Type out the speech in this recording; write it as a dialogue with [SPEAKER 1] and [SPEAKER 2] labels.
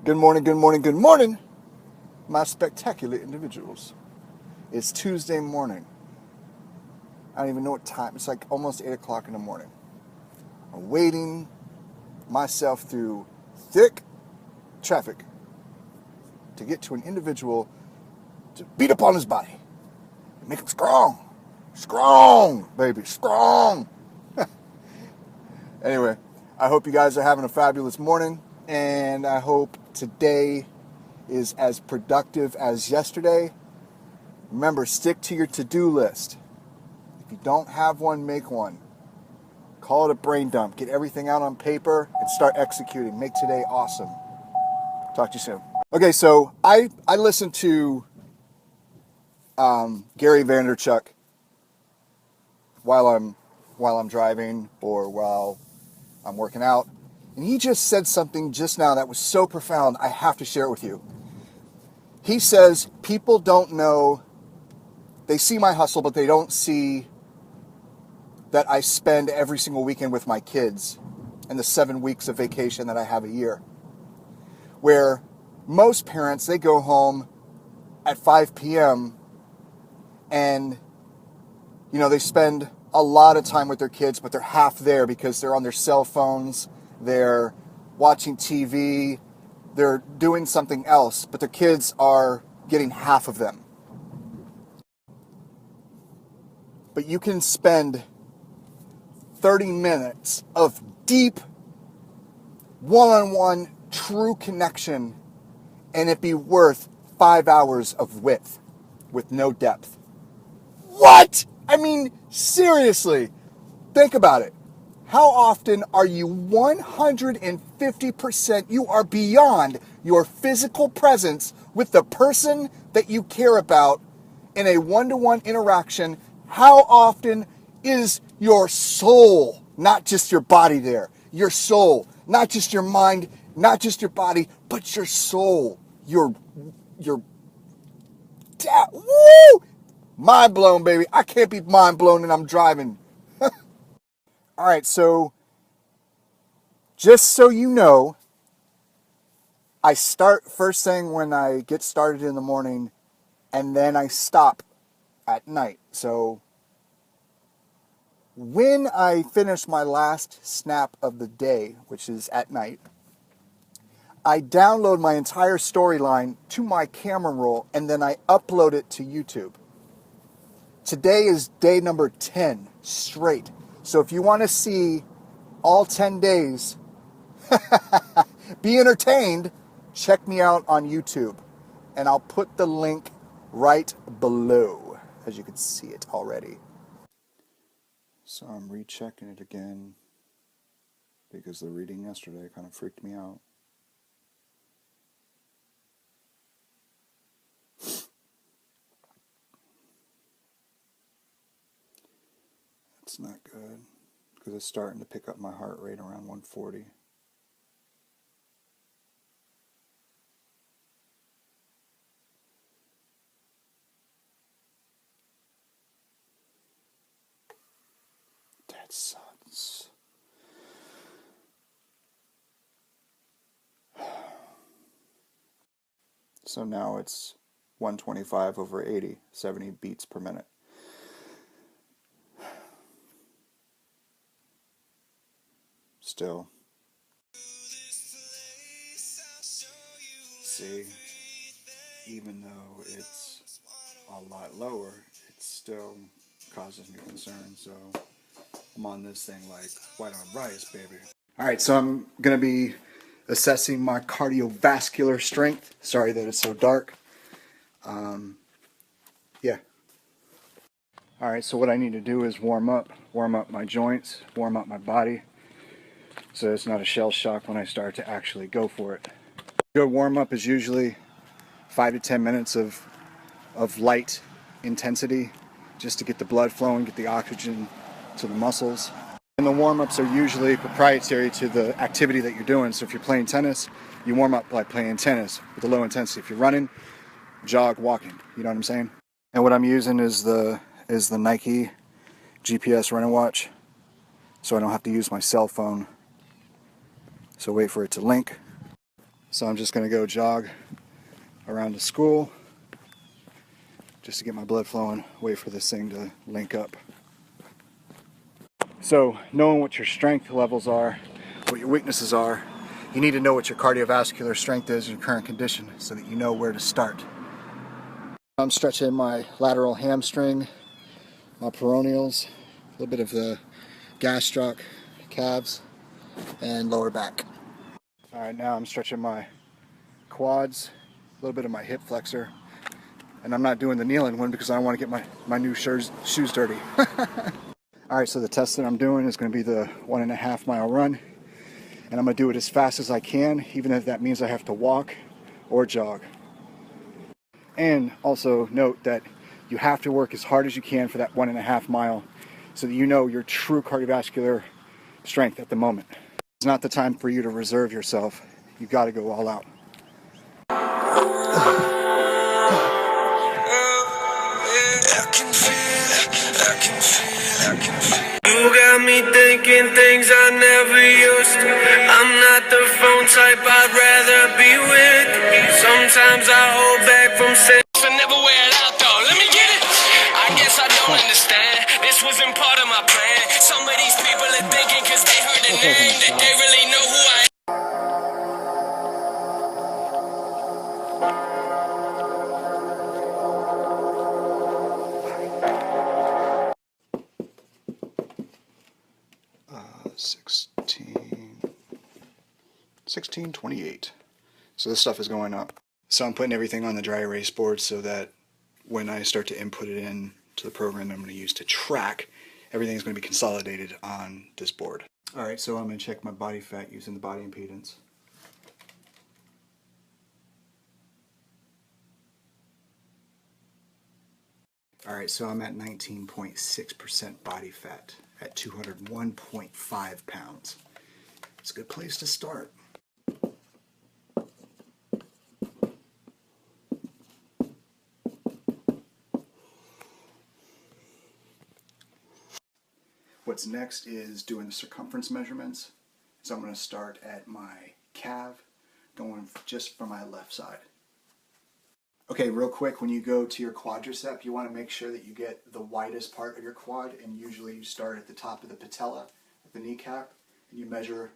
[SPEAKER 1] Good morning, good morning, good morning, my spectacular individuals. It's Tuesday morning. I don't even know what time. It's like almost 8 o'clock in the morning. I'm wading myself through thick traffic to get to an individual to beat upon his body. Make him strong. Strong, baby, strong. Anyway, I hope you guys are having a fabulous morning, and I hope today is as productive as yesterday. Remember, stick to your to-do list. If you don't have one, make one. Call it a brain dump. Get everything out on paper and start executing. Make today awesome. Talk to you soon. Okay, so I listen to Gary Vaynerchuk while I'm driving or while I'm working out, and he just said something just now that was so profound. I have to share it with you. He says people don't know. They see my hustle, but they don't see that I spend every single weekend with my kids and the 7 weeks of vacation that I have a year. Where most parents, they go home at 5 p.m. and, they spend a lot of time with their kids, but they're half there because they're on their cell phones, they're watching TV, they're doing something else, but their kids are getting half of them. But you can spend 30 minutes of deep, one-on-one, true connection, and it be worth 5 hours of width with no depth. What? I mean, seriously, think about it. How often are you 150%, you are beyond your physical presence with the person that you care about in a one-to-one interaction? How often is your soul, not just your body there, your soul, not just your mind, not just your body, but your soul, your woo! Mind blown, baby. I can't be mind blown and I'm driving. All right, so just so you know, I start first thing when I get started in the morning, and then I stop at night. So when I finish my last snap of the day, which is at night, I download my entire storyline to my camera roll, and then I upload it to YouTube. Today is day number 10 straight. So if you want to see all 10 days, be entertained, check me out on YouTube. And I'll put the link right below, as you can see it already. So I'm rechecking it again because the reading yesterday kind of freaked me out. It's not good because it's starting to pick up my heart rate around 140. That sucks. So now it's 125 over 80, 70 beats per minute. Still. See, even though it's a lot lower, it still causes me concern. So I'm on this thing like white on rice, baby. All right, so I'm going to be assessing my cardiovascular strength. Sorry that it's so dark. Yeah. All right, so what I need to do is warm up my joints, warm up my body, so it's not a shell shock when I start to actually go for it. Good warm up is usually 5 to 10 minutes of light intensity, just to get the blood flowing, get the oxygen to the muscles. And the warm-ups are usually proprietary to the activity that you're doing. So if you're playing tennis, you warm up by playing tennis with a low intensity. If you're running, jog, walking. You know what I'm saying? And what I'm using is the Nike GPS running watch, so I don't have to use my cell phone. So wait for it to link. So I'm just going to go jog around the school just to get my blood flowing, wait for this thing to link up. So knowing what your strength levels are, what your weaknesses are, you need to know what your cardiovascular strength is in your current condition so that you know where to start. I'm stretching my lateral hamstring, my peroneals, a little bit of the gastroc, calves, and lower back. All right, now I'm stretching my quads, a little bit of my hip flexor, and I'm not doing the kneeling one because I don't want to get my new shoes dirty. All right, so the test that I'm doing is going to be the 1.5 mile run, and I'm going to do it as fast as I can, even if that means I have to walk or jog. And also note that you have to work as hard as you can for that 1.5 mile so that you know your true cardiovascular strength at the moment. It's not the time for you to reserve yourself. You've got to go all out.
[SPEAKER 2] You got me thinking things I never used to. I'm not the phone type, I'd rather be with you. Sometimes I hold back from saying I never wear it out though. Let me get it. I guess I don't understand. This wasn't part of my plan. Some of these people are thinking cause they heard the name that they really know who I am.
[SPEAKER 1] 1628. So this stuff is going up. So I'm putting everything on the dry erase board so that when I start to input it in to the program I'm going to use to track, everything's going to be consolidated on this board. Alright, so I'm going to check my body fat using the body impedance. Alright, so I'm at 19.6% body fat at 201.5 pounds. It's a good place to start. What's next is doing the circumference measurements. So I'm going to start at my calf, going just for my left side. Okay, real quick, when you go to your quadricep, you want to make sure that you get the widest part of your quad, and usually you start at the top of the patella, at the kneecap, and you measure